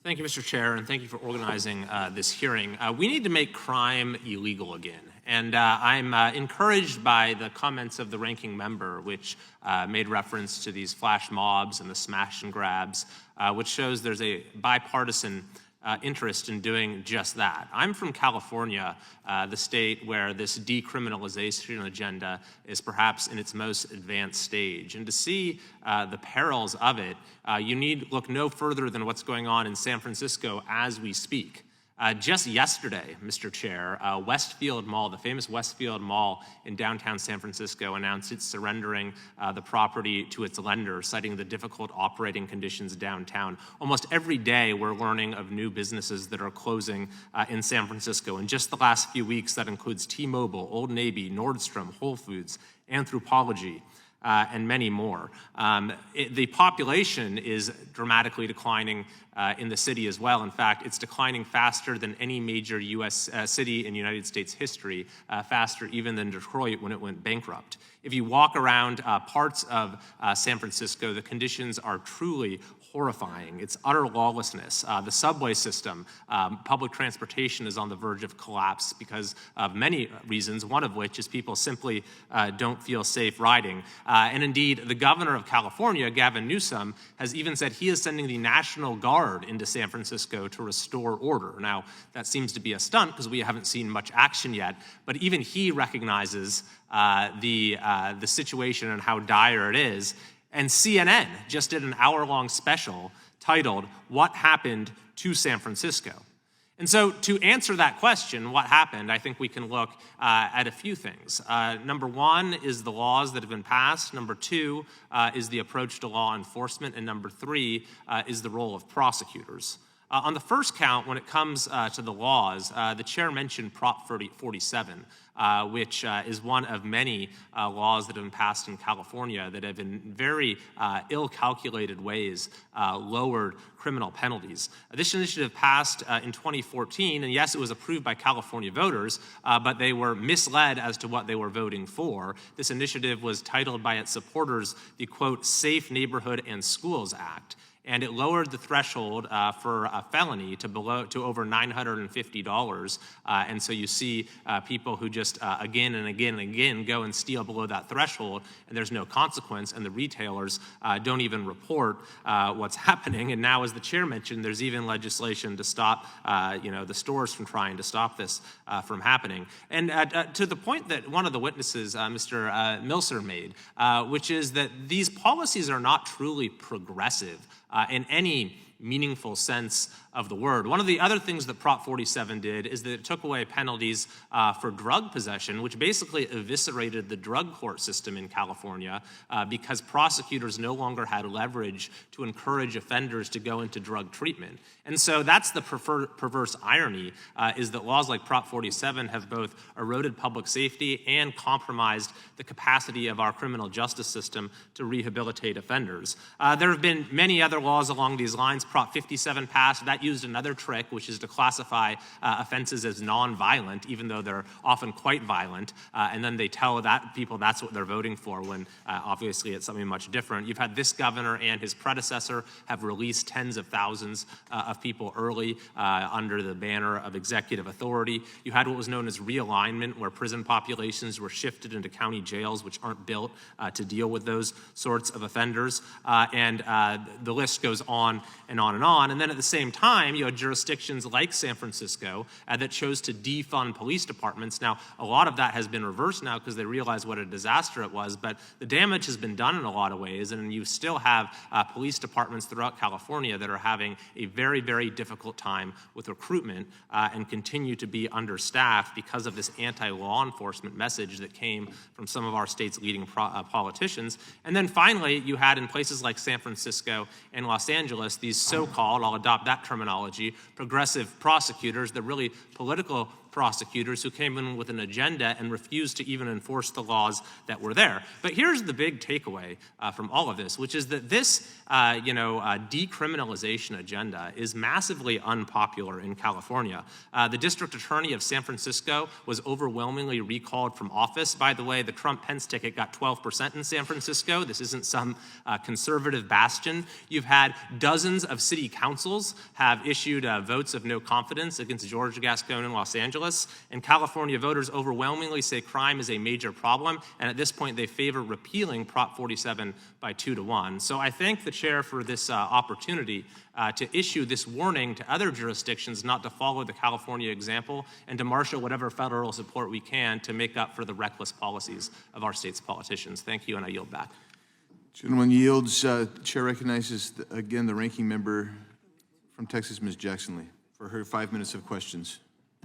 Thank you, Mr. Chair, and thank you for organizing this hearing. We need to make crime illegal again. And I'm encouraged by the comments of the ranking member, which made reference to these flash mobs and the smash and grabs, which shows there's a bipartisan interest in doing just that. I'm from California, the state where this decriminalization agenda is perhaps in its most advanced stage. And to see the perils of it, you need look no further than what's going on in San Francisco as we speak. Just yesterday, Mr. Chair, Westfield Mall, the famous Westfield Mall in downtown San Francisco, announced it's surrendering the property to its lender, citing the difficult operating conditions downtown. Almost every day, we're learning of new businesses that are closing in San Francisco. In just the last few weeks, that includes T-Mobile, Old Navy, Nordstrom, Whole Foods, Anthropologie, and many more. The population is dramatically declining in the city as well. In fact, it's declining faster than any major U.S. City in United States history, faster even than Detroit when it went bankrupt. If you walk around parts of San Francisco, the conditions are truly horrifying. It's utter lawlessness. The subway system, public transportation is on the verge of collapse because of many reasons, one of which is people simply don't feel safe riding. And indeed, the governor of California, Gavin Newsom, has even said he is sending the National Guard into San Francisco to restore order. Now, that seems to be a stunt because we haven't seen much action yet, but even he recognizes the situation and how dire it is. And CNN just did an hour-long special titled, "What Happened to San Francisco?" And so to answer that question, what happened, I think we can look at a few things. Number one is the laws that have been passed. Number two is the approach to law enforcement. And number three is the role of prosecutors. On the first count, when it comes to the laws, the chair mentioned Prop 47, which is one of many laws that have been passed in California that have in very ill-calculated ways lowered criminal penalties. This initiative passed in 2014, and yes, it was approved by California voters, but they were misled as to what they were voting for. This initiative was titled by its supporters the, quote, Safe Neighborhood and Schools Act. And it lowered the threshold for a felony to over $950. And so you see people who just again and again and again go and steal below that threshold, and there's no consequence, and the retailers don't even report what's happening. And now, as the chair mentioned, there's even legislation to stop the stores from trying to stop this from happening. And to the point that one of the witnesses, Mr. Milser, made, which is that these policies are not truly progressive in any meaningful sense of the word. One of the other things that Prop 47 did is that it took away penalties for drug possession, which basically eviscerated the drug court system in California because prosecutors no longer had leverage to encourage offenders to go into drug treatment. And so that's the perverse irony, is that laws like Prop 47 have both eroded public safety and compromised the capacity of our criminal justice system to rehabilitate offenders. There have been many other laws along these lines. Prop 57 passed. That used another trick, which is to classify offenses as non-violent, even though they're often quite violent, and then they tell people that's what they're voting for when obviously it's something much different. You've had this governor and his predecessor have released tens of thousands of people early under the banner of executive authority. You had what was known as realignment, where prison populations were shifted into county jails, which aren't built to deal with those sorts of offenders, and the list goes on and on and on. And then at the same time, you had jurisdictions like San Francisco that chose to defund police departments. Now, a lot of that has been reversed now because they realize what a disaster it was, but the damage has been done in a lot of ways, and you still have police departments throughout California that are having a very, very difficult time with recruitment and continue to be understaffed because of this anti-law enforcement message that came from some of our state's leading politicians. And then finally, you had in places like San Francisco and Los Angeles these so-called, I'll adopt that terminology, progressive prosecutors, the really political prosecutors who came in with an agenda and refused to even enforce the laws that were there. But here's the big takeaway from all of this, which is that this decriminalization agenda is massively unpopular in California. The district attorney of San Francisco was overwhelmingly recalled from office. By the way, the Trump-Pence ticket got 12% in San Francisco. This isn't some conservative bastion. You've had dozens of city councils have issued votes of no confidence against George Gascon in Los Angeles, and California voters overwhelmingly say crime is a major problem, and at this point they favor repealing Prop 47 by 2-1. So I thank the chair for this opportunity to issue this warning to other jurisdictions not to follow the California example and to marshal whatever federal support we can to make up for the reckless policies of our state's politicians. Thank you, and I yield back. Gentleman yields. Chair recognizes again the ranking member from Texas, Ms. Jackson Lee, for her 5 minutes of questions.